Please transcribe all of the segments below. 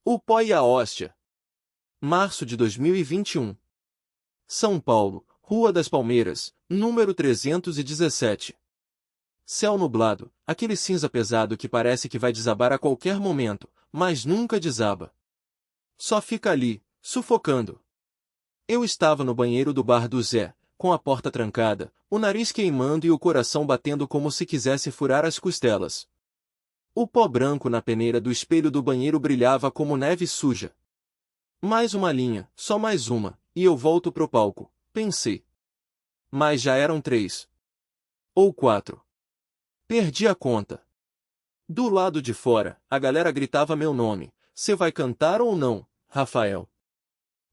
O pó e a hóstia. Março de 2021. São Paulo, Rua das Palmeiras, número 317. Céu nublado, aquele cinza pesado que parece que vai desabar a qualquer momento, mas nunca desaba. Só fica ali, sufocando. Eu estava no banheiro do bar do Zé, com a porta trancada, o nariz queimando e o coração batendo como se quisesse furar as costelas. O pó branco na peneira do espelho do banheiro brilhava como neve suja. Mais uma linha, só mais uma, e eu volto pro palco, pensei. Mas já eram 3. Ou 4. Perdi a conta. Do lado de fora, a galera gritava meu nome. Cê vai cantar ou não, Rafael?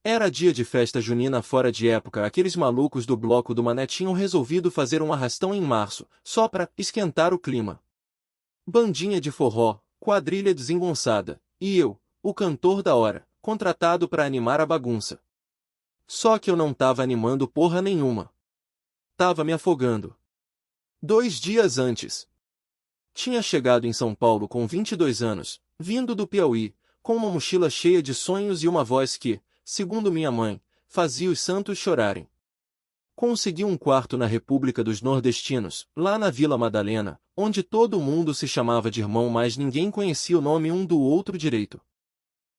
Era dia de festa junina fora de época. Aqueles malucos do bloco do Mané tinham resolvido fazer um arrastão em março, só pra esquentar o clima. Bandinha de forró, quadrilha desengonçada, e eu, o cantor da hora, contratado pra animar a bagunça. Só que eu não tava animando porra nenhuma. Tava me afogando. 2 dias antes. Tinha chegado em São Paulo com 22 anos, vindo do Piauí, com uma mochila cheia de sonhos e uma voz que, segundo minha mãe, fazia os santos chorarem. Consegui um quarto na República dos Nordestinos, lá na Vila Madalena, onde todo mundo se chamava de irmão, mas ninguém conhecia o nome um do outro direito.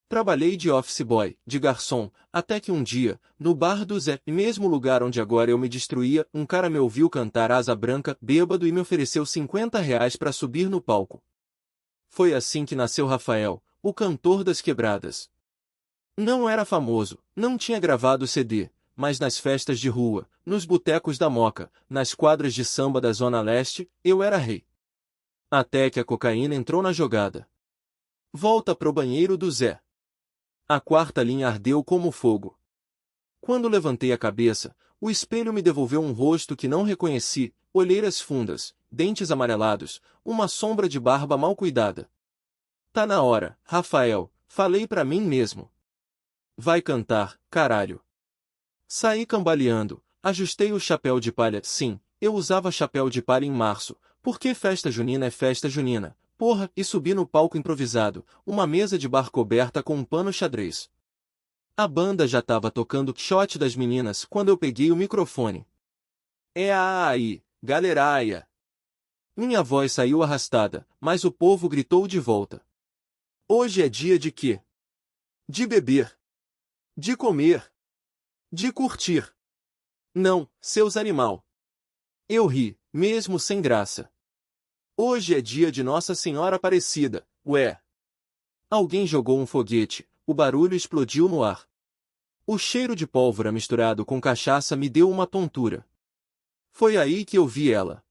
Trabalhei de office boy, de garçom, até que um dia, no bar do Zé, mesmo lugar onde agora eu me destruía, um cara me ouviu cantar Asa Branca, bêbado, e me ofereceu R$ 50 para subir no palco. Foi assim que nasceu Rafael, o cantor das quebradas. Não era famoso, não tinha gravado CD, mas nas festas de rua, nos botecos da Moca, nas quadras de samba da Zona Leste, eu era rei. Até que a cocaína entrou na jogada. Volta pro banheiro do Zé. A 4ª linha ardeu como fogo. Quando levantei a cabeça, o espelho me devolveu um rosto que não reconheci, olheiras fundas, dentes amarelados, uma sombra de barba mal cuidada. Tá na hora, Rafael, falei pra mim mesmo. Vai cantar, caralho. Saí cambaleando, ajustei o chapéu de palha. Sim, eu usava chapéu de palha em março, porque festa junina é festa junina, porra, e subi no palco improvisado, uma mesa de bar coberta com um pano xadrez. A banda já tava tocando shot das meninas quando eu peguei o microfone. É aí, galeraia. Minha voz saiu arrastada, mas o povo gritou de volta. Hoje é dia de quê? De beber. De comer. De curtir. Não, seus animal. Eu ri, mesmo sem graça. Hoje é dia de Nossa Senhora Aparecida, ué. Alguém jogou um foguete, o barulho explodiu no ar. O cheiro de pólvora misturado com cachaça me deu uma tontura. Foi aí que eu vi ela.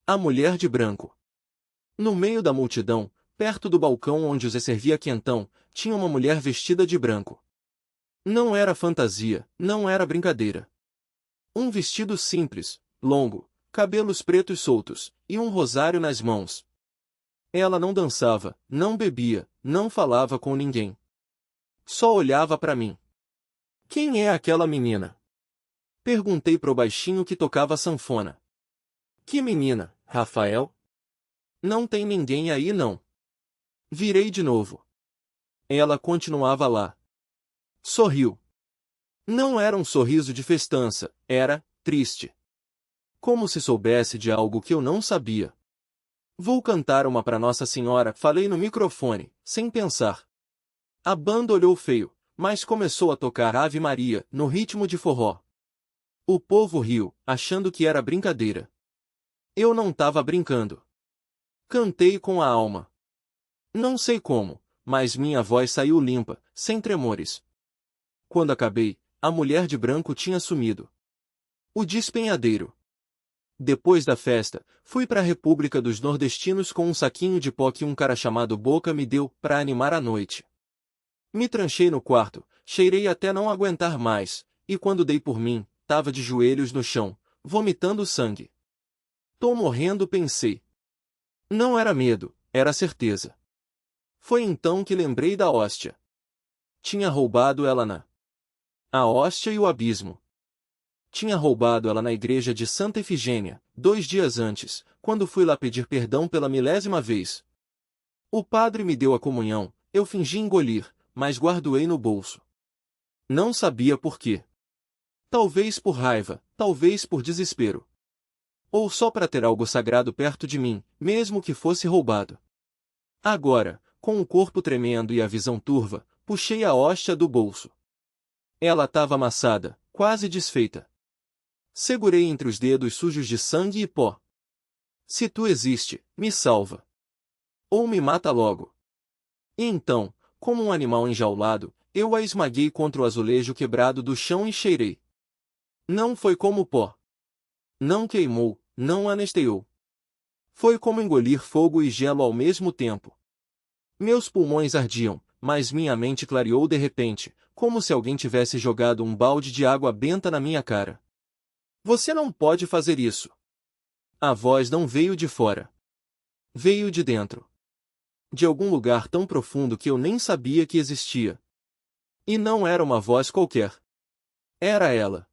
A mulher de branco. No meio da multidão, perto do balcão onde o Zé servia quentão, tinha uma mulher vestida de branco. Não era fantasia, não era brincadeira. Um vestido simples, longo, cabelos pretos soltos, e um rosário nas mãos. Ela não dançava, não bebia, não falava com ninguém. Só olhava para mim. Quem é aquela menina? Perguntei pro baixinho que tocava sanfona. Que menina, Rafael? Não tem ninguém aí não. Virei de novo. Ela continuava lá. Sorriu. Não era um sorriso de festança, era triste. Como se soubesse de algo que eu não sabia. Vou cantar uma pra Nossa Senhora, falei no microfone, sem pensar. A banda olhou feio, mas começou a tocar Ave Maria, no ritmo de forró. O povo riu, achando que era brincadeira. Eu não tava brincando. Cantei com a alma. Não sei como, mas minha voz saiu limpa, sem tremores. Quando acabei, a mulher de branco tinha sumido. O despenhadeiro. Depois da festa, fui para a República dos Nordestinos com um saquinho de pó que um cara chamado Boca me deu para animar a noite. Me tranchei no quarto, cheirei até não aguentar mais, e quando dei por mim, tava de joelhos no chão, vomitando sangue. Tô morrendo, pensei. Não era medo, era certeza. Foi então que lembrei da hóstia. Tinha roubado ela a hóstia e o abismo. Tinha roubado ela na igreja de Santa Efigênia, 2 dias antes, quando fui lá pedir perdão pela 1000ª vez. O padre me deu a comunhão, eu fingi engolir, mas guardei no bolso. Não sabia por quê. Talvez por raiva, talvez por desespero. Ou só para ter algo sagrado perto de mim, mesmo que fosse roubado. Agora, com o corpo tremendo e a visão turva, puxei a hóstia do bolso. Ela estava amassada, quase desfeita. Segurei entre os dedos sujos de sangue e pó. Se tu existe, me salva. Ou me mata logo. E então, como um animal enjaulado, eu a esmaguei contra o azulejo quebrado do chão e cheirei. Não foi como pó. Não queimou, não anestesiou. Foi como engolir fogo e gelo ao mesmo tempo. Meus pulmões ardiam, mas minha mente clareou de repente, como se alguém tivesse jogado um balde de água benta na minha cara. Você não pode fazer isso. A voz não veio de fora. Veio de dentro. De algum lugar tão profundo que eu nem sabia que existia. E não era uma voz qualquer. Era ela.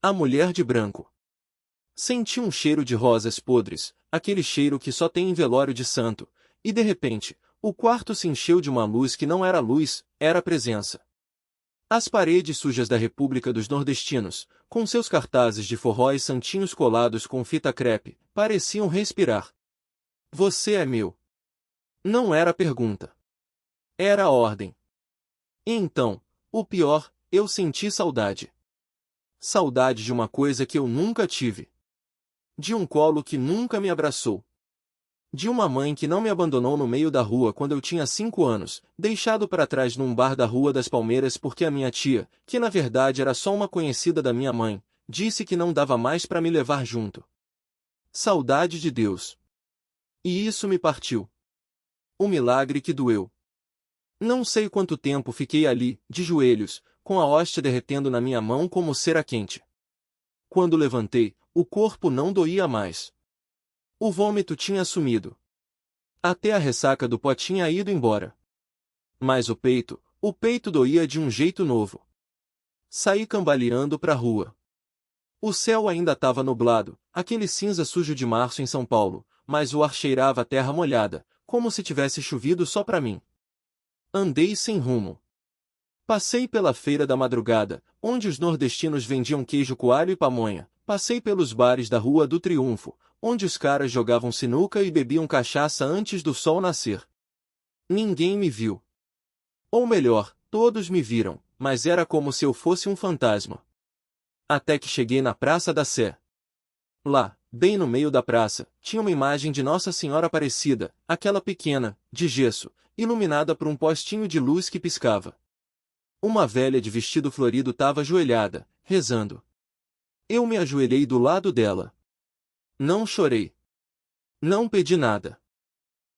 A mulher de branco. Senti um cheiro de rosas podres, aquele cheiro que só tem em velório de santo, e de repente, o quarto se encheu de uma luz que não era luz, era presença. As paredes sujas da República dos Nordestinos, com seus cartazes de forró e santinhos colados com fita crepe, pareciam respirar. Você é meu. Não era pergunta. Era ordem. E então, o pior, eu senti saudade. Saudade de uma coisa que eu nunca tive. De um colo que nunca me abraçou. De uma mãe que não me abandonou no meio da rua quando eu tinha 5 anos, deixado para trás num bar da Rua das Palmeiras porque a minha tia, que na verdade era só uma conhecida da minha mãe, disse que não dava mais para me levar junto. Saudade de Deus. E isso me partiu. O milagre que doeu. Não sei quanto tempo fiquei ali, de joelhos, com a hóstia derretendo na minha mão como cera quente. Quando levantei, o corpo não doía mais. O vômito tinha sumido. Até a ressaca do pó tinha ido embora. Mas o peito doía de um jeito novo. Saí cambaleando para a rua. O céu ainda estava nublado, aquele cinza sujo de março em São Paulo, mas o ar cheirava a terra molhada, como se tivesse chovido só para mim. Andei sem rumo. Passei pela feira da madrugada, onde os nordestinos vendiam queijo coalho e pamonha. Passei pelos bares da Rua do Triunfo, onde os caras jogavam sinuca e bebiam cachaça antes do sol nascer. Ninguém me viu. Ou melhor, todos me viram, mas era como se eu fosse um fantasma. Até que cheguei na Praça da Sé. Lá, bem no meio da praça, tinha uma imagem de Nossa Senhora Aparecida, aquela pequena, de gesso, iluminada por um postinho de luz que piscava. Uma velha de vestido florido estava ajoelhada, rezando. Eu me ajoelhei do lado dela. Não chorei. Não pedi nada.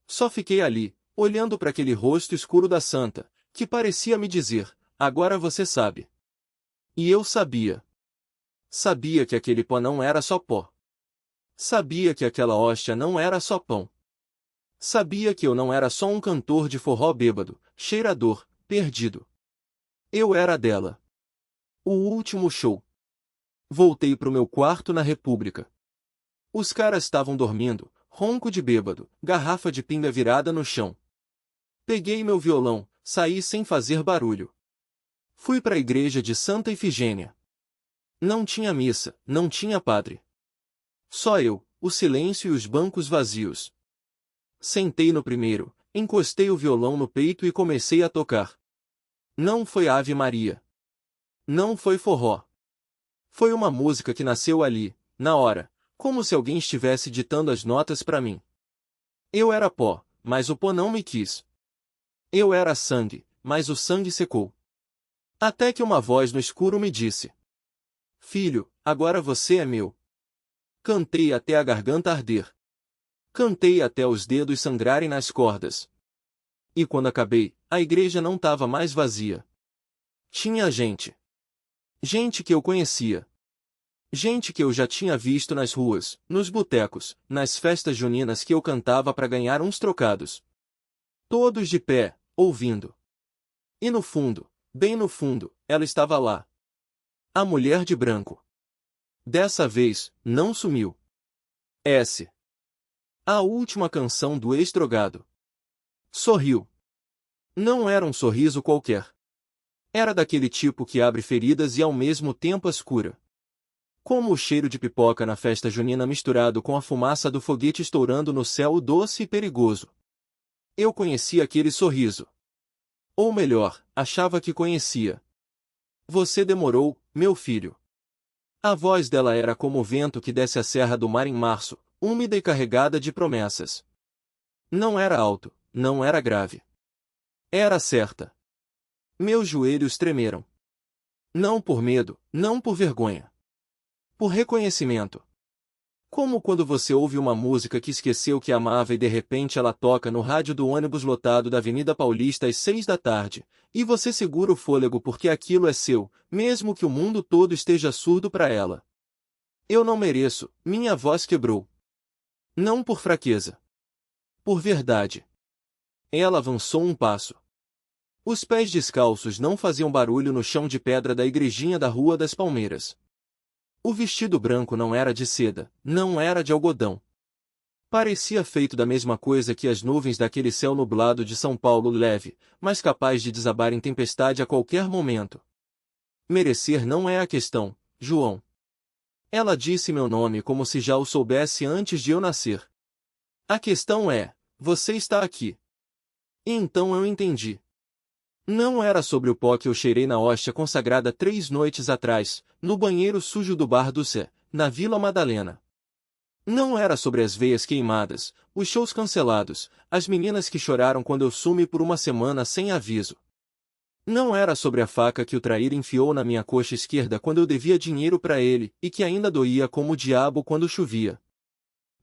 Só fiquei ali, olhando para aquele rosto escuro da santa, que parecia me dizer, agora você sabe. E eu sabia. Sabia que aquele pó não era só pó. Sabia que aquela hóstia não era só pão. Sabia que eu não era só um cantor de forró bêbado, cheirador, perdido. Eu era dela. O último show. Voltei pro meu quarto na República. Os caras estavam dormindo, ronco de bêbado, garrafa de pinga virada no chão. Peguei meu violão, saí sem fazer barulho. Fui para a igreja de Santa Ifigênia. Não tinha missa, não tinha padre. Só eu, o silêncio e os bancos vazios. Sentei no primeiro, encostei o violão no peito e comecei a tocar. Não foi Ave Maria. Não foi forró. Foi uma música que nasceu ali, na hora, como se alguém estivesse ditando as notas para mim. Eu era pó, mas o pó não me quis. Eu era sangue, mas o sangue secou. Até que uma voz no escuro me disse: Filho, agora você é meu. Cantei até a garganta arder. Cantei até os dedos sangrarem nas cordas. E quando acabei, a igreja não estava mais vazia. Tinha gente. Gente que eu conhecia. Gente que eu já tinha visto nas ruas, nos botecos, nas festas juninas que eu cantava para ganhar uns trocados. Todos de pé, ouvindo. E no fundo, bem no fundo, ela estava lá. A mulher de branco. Dessa vez, não sumiu. S. A última canção do ex-drogado. Sorriu. Não era um sorriso qualquer. Era daquele tipo que abre feridas e ao mesmo tempo as cura. Como o cheiro de pipoca na festa junina misturado com a fumaça do foguete estourando no céu doce e perigoso. Eu conhecia aquele sorriso. Ou melhor, achava que conhecia. Você demorou, meu filho. A voz dela era como o vento que desce a serra do mar em março, úmida e carregada de promessas. Não era alto, não era grave. Era certa. Meus joelhos tremeram. Não por medo, não por vergonha. Por reconhecimento. Como quando você ouve uma música que esqueceu que amava e de repente ela toca no rádio do ônibus lotado da Avenida Paulista às 6 da tarde, e você segura o fôlego porque aquilo é seu, mesmo que o mundo todo esteja surdo para ela. Eu não mereço, minha voz quebrou. Não por fraqueza. Por verdade. Ela avançou um passo. Os pés descalços não faziam barulho no chão de pedra da igrejinha da Rua das Palmeiras. O vestido branco não era de seda, não era de algodão. Parecia feito da mesma coisa que as nuvens daquele céu nublado de São Paulo leve, mas capaz de desabar em tempestade a qualquer momento. Merecer não é a questão, João. Ela disse meu nome como se já o soubesse antes de eu nascer. A questão é, você está aqui. E então eu entendi. Não era sobre o pó que eu cheirei na hóstia consagrada 3 noites atrás, no banheiro sujo do bar do Cé, na Vila Madalena. Não era sobre as veias queimadas, os shows cancelados, as meninas que choraram quando eu sumi por uma semana sem aviso. Não era sobre a faca que o traíra enfiou na minha coxa esquerda quando eu devia dinheiro para ele, e que ainda doía como o diabo quando chovia.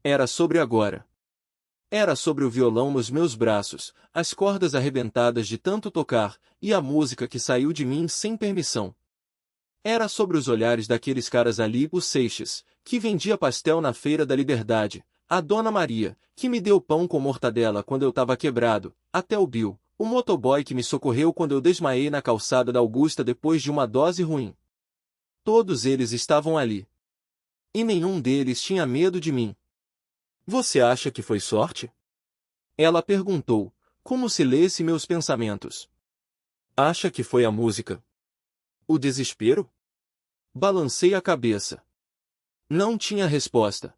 Era sobre agora. Era sobre o violão nos meus braços, as cordas arrebentadas de tanto tocar, e a música que saiu de mim sem permissão. Era sobre os olhares daqueles caras ali, o Seixas, que vendia pastel na Feira da Liberdade, a Dona Maria, que me deu pão com mortadela quando eu estava quebrado, até o Bill, o motoboy que me socorreu quando eu desmaiei na calçada da Augusta depois de uma dose ruim. Todos eles estavam ali. E nenhum deles tinha medo de mim. Você acha que foi sorte? Ela perguntou, como se lesse meus pensamentos. Acha que foi a música? O desespero? Balancei a cabeça. Não tinha resposta.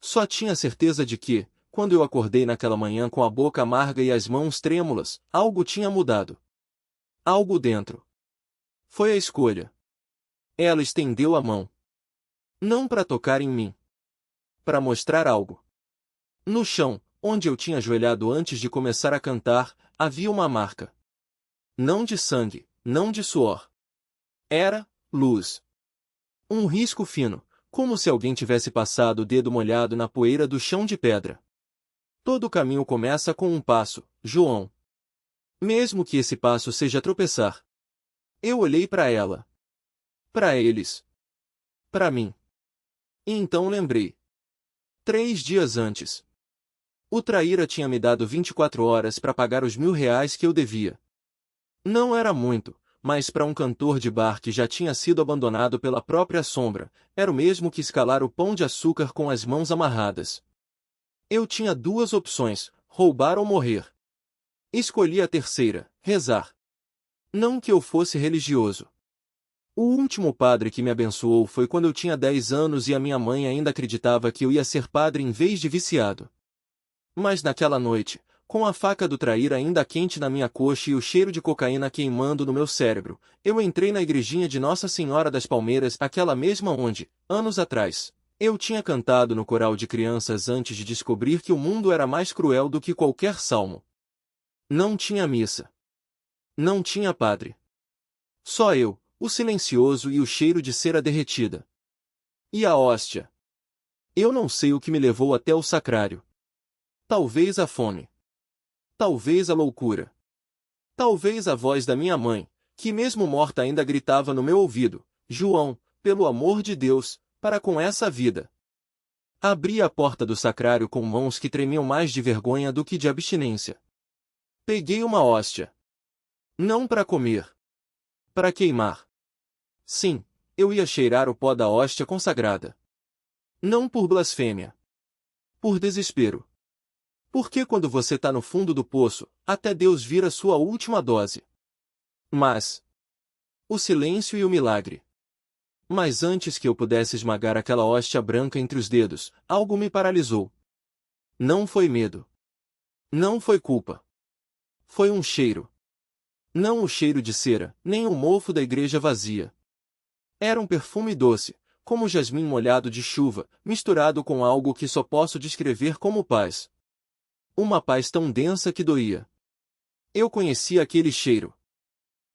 Só tinha certeza de que, quando eu acordei naquela manhã com a boca amarga e as mãos trêmulas, algo tinha mudado. Algo dentro. Foi a escolha. Ela estendeu a mão. Não para tocar em mim. Para mostrar algo. No chão, onde eu tinha ajoelhado antes de começar a cantar, havia uma marca. Não de sangue, não de suor. Era luz. Um risco fino, como se alguém tivesse passado o dedo molhado na poeira do chão de pedra. Todo caminho começa com um passo, João. Mesmo que esse passo seja tropeçar. Eu olhei para ela. Para eles. Para mim. E então lembrei. 3 dias antes. O traíra tinha me dado 24 horas para pagar os R$ 1.000 que eu devia. Não era muito, mas para um cantor de bar que já tinha sido abandonado pela própria sombra, era o mesmo que escalar o pão de açúcar com as mãos amarradas. Eu tinha 2 opções, roubar ou morrer. Escolhi a terceira, rezar. Não que eu fosse religioso. O último padre que me abençoou foi quando eu tinha 10 anos e a minha mãe ainda acreditava que eu ia ser padre em vez de viciado. Mas naquela noite, com a faca do traíra ainda quente na minha coxa e o cheiro de cocaína queimando no meu cérebro, eu entrei na igrejinha de Nossa Senhora das Palmeiras, aquela mesma onde, anos atrás, eu tinha cantado no coral de crianças antes de descobrir que o mundo era mais cruel do que qualquer salmo. Não tinha missa. Não tinha padre. Só eu, o silencioso e o cheiro de cera derretida. E a hóstia. Eu não sei o que me levou até o sacrário. Talvez a fome. Talvez a loucura. Talvez a voz da minha mãe, que mesmo morta ainda gritava no meu ouvido, João, pelo amor de Deus, para com essa vida. Abri a porta do sacrário com mãos que tremiam mais de vergonha do que de abstinência. Peguei uma hóstia. Não para comer. Para queimar. Sim, eu ia cheirar o pó da hóstia consagrada. Não por blasfêmia. Por desespero. Porque quando você está no fundo do poço, até Deus vira sua última dose. Mas o silêncio e o milagre. Mas antes que eu pudesse esmagar aquela hóstia branca entre os dedos, algo me paralisou. Não foi medo. Não foi culpa. Foi um cheiro. Não o cheiro de cera, nem o mofo da igreja vazia. Era um perfume doce, como jasmim molhado de chuva, misturado com algo que só posso descrever como paz. Uma paz tão densa que doía. Eu conhecia aquele cheiro.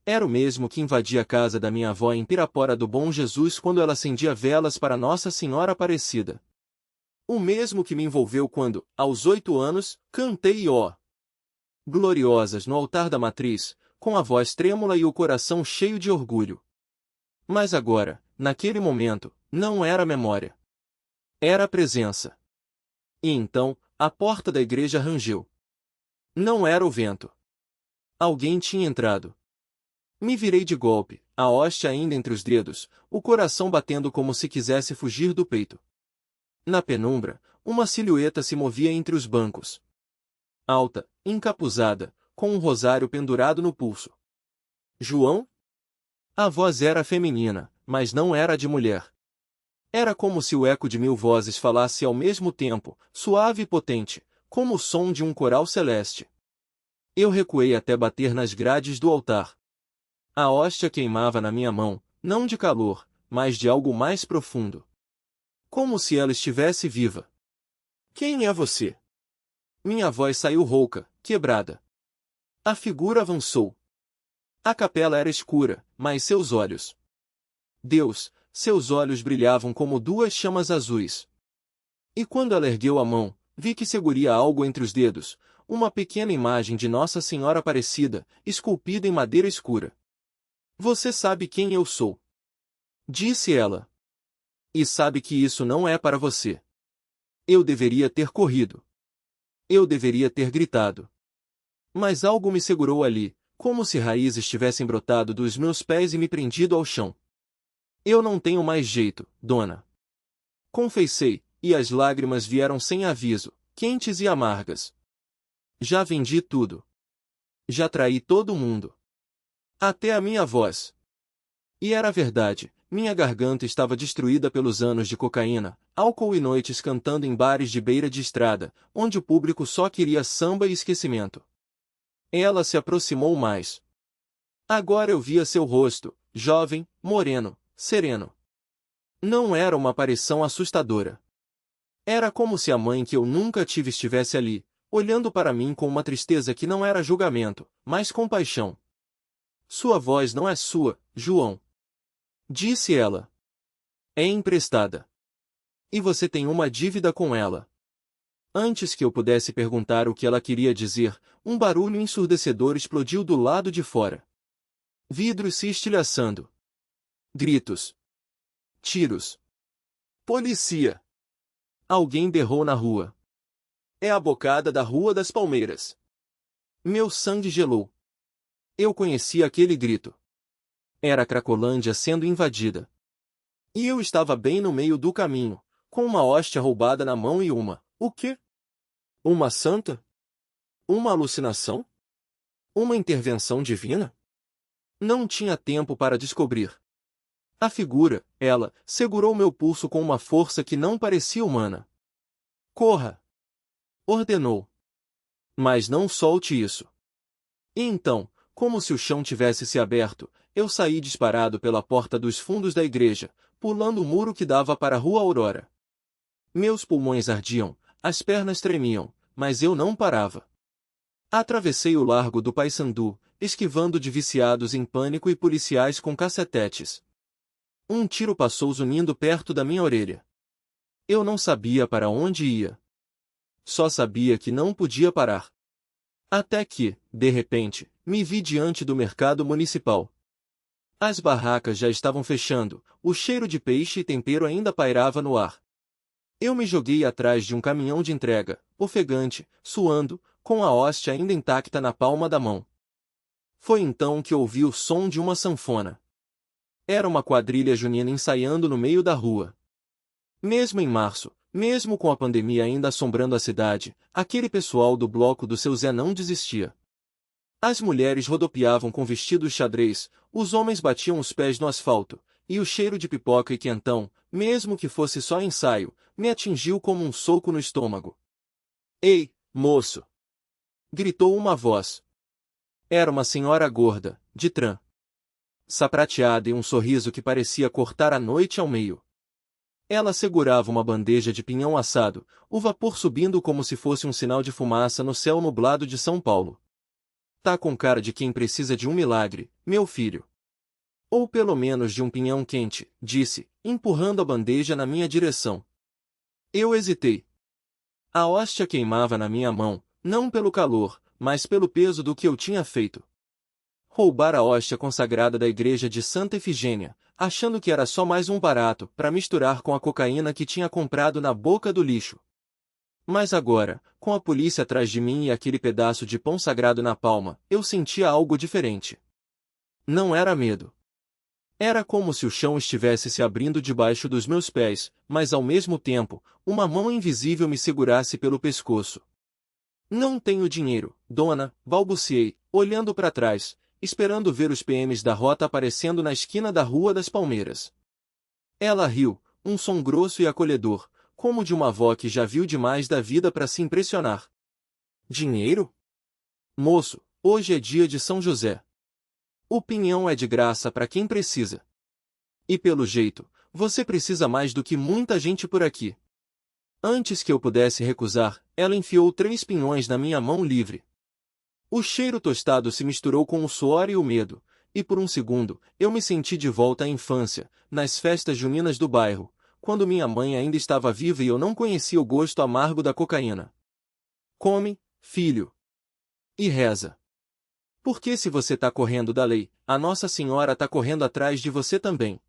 Era o mesmo que invadia a casa da minha avó em Pirapora do Bom Jesus quando ela acendia velas para Nossa Senhora Aparecida. O mesmo que me envolveu quando, aos 8 anos, cantei ó gloriosas no altar da matriz, com a voz trêmula e o coração cheio de orgulho. Mas agora, naquele momento, não era memória. Era a presença. E então, a porta da igreja rangeu. Não era o vento. Alguém tinha entrado. Me virei de golpe, a hóstia ainda entre os dedos, o coração batendo como se quisesse fugir do peito. Na penumbra, uma silhueta se movia entre os bancos. Alta, encapuzada, com um rosário pendurado no pulso. João? A voz era feminina, mas não era de mulher. Era como se o eco de 1000 vozes falasse ao mesmo tempo, suave e potente, como o som de um coral celeste. Eu recuei até bater nas grades do altar. A hóstia queimava na minha mão, não de calor, mas de algo mais profundo. Como se ela estivesse viva. Quem é você? Minha voz saiu rouca, quebrada. A figura avançou. A capela era escura, mas seus olhos. Deus, seus olhos brilhavam como 2 chamas azuis. E quando ela ergueu a mão, vi que seguria algo entre os dedos, uma pequena imagem de Nossa Senhora Aparecida, esculpida em madeira escura. Você sabe quem eu sou. Disse ela. E sabe que isso não é para você. Eu deveria ter corrido. Eu deveria ter gritado. Mas algo me segurou ali, como se raízes tivessem brotado dos meus pés e me prendido ao chão. Eu não tenho mais jeito, dona. Confessei, e as lágrimas vieram sem aviso, quentes e amargas. Já vendi tudo. Já traí todo mundo. Até a minha voz. E era verdade, minha garganta estava destruída pelos anos de cocaína, álcool e noites cantando em bares de beira de estrada, onde o público só queria samba e esquecimento. Ela se aproximou mais. Agora eu via seu rosto, jovem, moreno, sereno. Não era uma aparição assustadora. Era como se a mãe que eu nunca tive estivesse ali, olhando para mim com uma tristeza que não era julgamento, mas compaixão. Sua voz não é sua, João. Disse ela. É emprestada. E você tem uma dívida com ela. Antes que eu pudesse perguntar o que ela queria dizer, um barulho ensurdecedor explodiu do lado de fora. Vidros se estilhaçando. Gritos. Tiros. Polícia! Alguém berrou na rua. É a bocada da Rua das Palmeiras. Meu sangue gelou. Eu conhecia aquele grito. Era a Cracolândia sendo invadida. E eu estava bem no meio do caminho, com uma hóstia roubada na mão e o quê? Uma santa? Uma alucinação? Uma intervenção divina? Não tinha tempo para descobrir. A figura, ela, segurou meu pulso com uma força que não parecia humana. Corra! Ordenou. Mas não solte isso. E então, como se o chão tivesse se aberto, eu saí disparado pela porta dos fundos da igreja, pulando o muro que dava para a Rua Aurora. Meus pulmões ardiam, as pernas tremiam, mas eu não parava. Atravessei o largo do Paissandu, esquivando de viciados em pânico e policiais com cacetetes. Um tiro passou zunindo perto da minha orelha. Eu não sabia para onde ia. Só sabia que não podia parar. Até que, de repente, me vi diante do mercado municipal. As barracas já estavam fechando, o cheiro de peixe e tempero ainda pairava no ar. Eu me joguei atrás de um caminhão de entrega, ofegante, suando, com a hóstia ainda intacta na palma da mão. Foi então que ouvi o som de uma sanfona. Era uma quadrilha junina ensaiando no meio da rua. Mesmo em março, Mesmo com a pandemia ainda assombrando a cidade, aquele pessoal do bloco do seu Zé não desistia. As mulheres rodopiavam com vestidos xadrez, os homens batiam os pés no asfalto, e o cheiro de pipoca e quentão, mesmo que fosse só ensaio, me atingiu como um soco no estômago. Ei, moço! Gritou uma voz. Era uma senhora gorda, de saprateada e um sorriso que parecia cortar a noite ao meio. Ela segurava uma bandeja de pinhão assado, o vapor subindo como se fosse um sinal de fumaça no céu nublado de São Paulo. Tá com cara de quem precisa de um milagre, meu filho. Ou pelo menos de um pinhão quente, disse, empurrando a bandeja na minha direção. Eu hesitei. A hóstia queimava na minha mão, não pelo calor, mas pelo peso do que eu tinha feito. Roubar a hóstia consagrada da igreja de Santa Efigênia, achando que era só mais um barato para misturar com a cocaína que tinha comprado na boca do lixo. Mas agora, com a polícia atrás de mim e aquele pedaço de pão sagrado na palma, eu sentia algo diferente. Não era medo. Era como se o chão estivesse se abrindo debaixo dos meus pés, mas ao mesmo tempo, uma mão invisível me segurasse pelo pescoço. Não tenho dinheiro, dona, balbuciei, olhando para trás, esperando ver os PMs da rota aparecendo na esquina da Rua das Palmeiras. Ela riu, um som grosso e acolhedor, como de uma avó que já viu demais da vida para se impressionar. Dinheiro? Moço, hoje é dia de São José. O pinhão é de graça para quem precisa. E pelo jeito, você precisa mais do que muita gente por aqui. Antes que eu pudesse recusar, ela enfiou 3 pinhões na minha mão livre. O cheiro tostado se misturou com o suor e o medo, e por um segundo, eu me senti de volta à infância, nas festas juninas do bairro, quando minha mãe ainda estava viva e eu não conhecia o gosto amargo da cocaína. Come, filho. E reza. Porque se você tá correndo da lei, a Nossa Senhora tá correndo atrás de você também.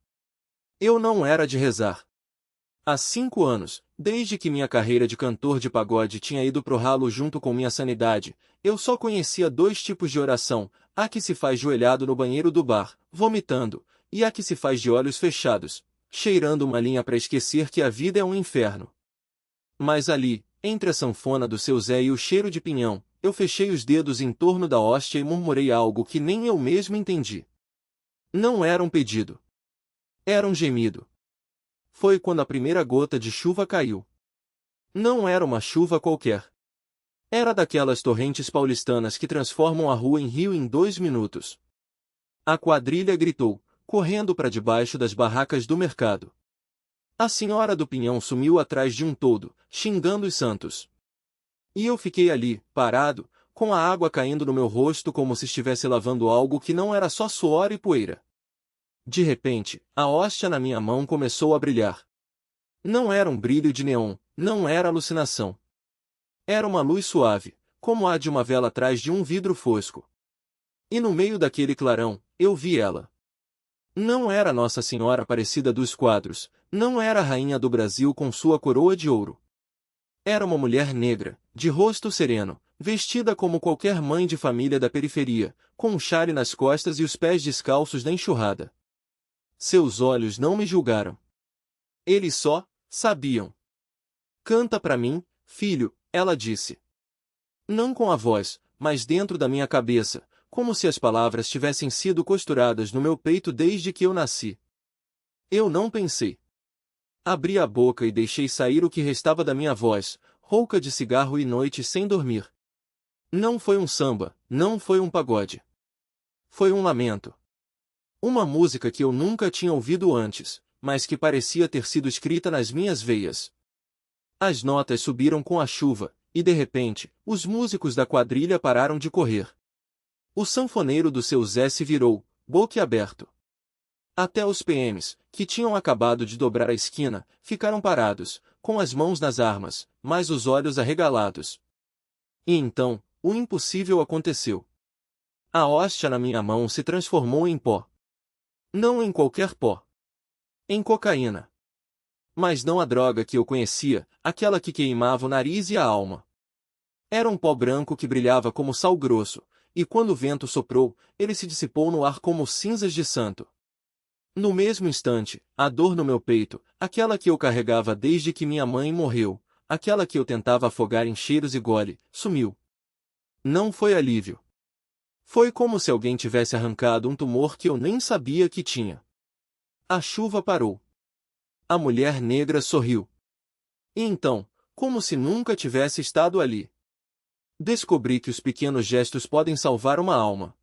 Eu não era de rezar. Há 5 anos, desde que minha carreira de cantor de pagode tinha ido pro ralo junto com minha sanidade, eu só conhecia 2 tipos de oração, a que se faz joelhado no banheiro do bar, vomitando, e a que se faz de olhos fechados, cheirando uma linha para esquecer que a vida é um inferno. Mas ali, entre a sanfona do seu Zé e o cheiro de pinhão, eu fechei os dedos em torno da hóstia e murmurei algo que nem eu mesmo entendi. Não era um pedido. Era um gemido. Foi quando a primeira gota de chuva caiu. Não era uma chuva qualquer. Era daquelas torrentes paulistanas que transformam a rua em rio em 2 minutos. A quadrilha gritou, correndo para debaixo das barracas do mercado. A senhora do pinhão sumiu atrás de um toldo, xingando os santos. E eu fiquei ali, parado, com a água caindo no meu rosto como se estivesse lavando algo que não era só suor e poeira. De repente, a hóstia na minha mão começou a brilhar. Não era um brilho de neon, não era alucinação. Era uma luz suave, como a de uma vela atrás de um vidro fosco. E no meio daquele clarão, eu vi ela. Não era Nossa Senhora Aparecida dos quadros, não era a rainha do Brasil com sua coroa de ouro. Era uma mulher negra, de rosto sereno, vestida como qualquer mãe de família da periferia, com um chale nas costas e os pés descalços na enxurrada. Seus olhos não me julgaram. Eles só sabiam. Canta pra mim, filho, ela disse. Não com a voz, mas dentro da minha cabeça, como se as palavras tivessem sido costuradas no meu peito desde que eu nasci. Eu não pensei. Abri a boca e deixei sair o que restava da minha voz, rouca de cigarro e noite sem dormir. Não foi um samba, não foi um pagode. Foi um lamento. Uma música que eu nunca tinha ouvido antes, mas que parecia ter sido escrita nas minhas veias. As notas subiram com a chuva, e de repente, os músicos da quadrilha pararam de correr. O sanfoneiro do seu Zé se virou, boquiaberto. Até os PMs, que tinham acabado de dobrar a esquina, ficaram parados, com as mãos nas armas, mas os olhos arregalados. E então, o impossível aconteceu. A hóstia na minha mão se transformou em pó. Não em qualquer pó. Em cocaína. Mas não a droga que eu conhecia, aquela que queimava o nariz e a alma. Era um pó branco que brilhava como sal grosso, e quando o vento soprou, ele se dissipou no ar como cinzas de santo. No mesmo instante, a dor no meu peito, aquela que eu carregava desde que minha mãe morreu, aquela que eu tentava afogar em cheiros e gole, sumiu. Não foi alívio. Foi como se alguém tivesse arrancado um tumor que eu nem sabia que tinha. A chuva parou. A mulher negra sorriu. E então, como se nunca tivesse estado ali, descobri que os pequenos gestos podem salvar uma alma.